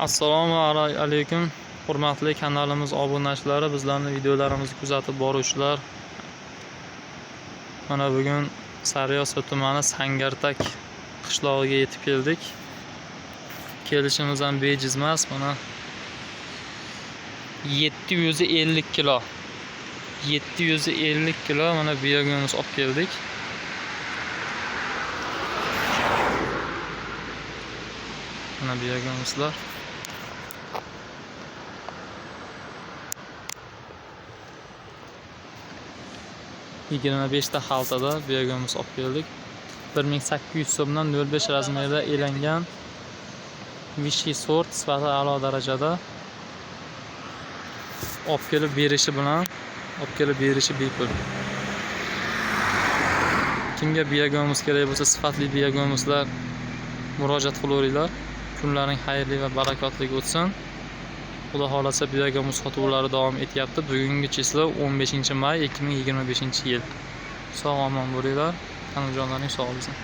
Assalomu alaykum hurmatli kanalimiz obunachilari, bizlarning videolarimizni kuzatib boruvchilar. Mana bugun Sariyosfa tumani Sangartak qishlog'iga yetib keldik. Kelishimiz ham bejiz emas. Mana 750 kilo. 750 kilo mana biyogamiz olib keldik. Mana biyogamizlar. Yigirma 25 ta xaltada biyogamiz olib keldik. 1800 so'mdan 05 razmerda elangan Vichy sort sifati a'lo darajada olib kelib berishi bepul. Kimga biyogamiz kerak bo'lsa, sifatli biyogamizlar murojaat qilaveringlar. Kunlaring xayrli va barakotli o'tsin. Xudo xolasa biyogamiz sotuvlari davom etyapti. Bugungi chislo 15 may 2025 yil. Sog' omon bo'linglar. Tanajonlaring sog' bo'lsin.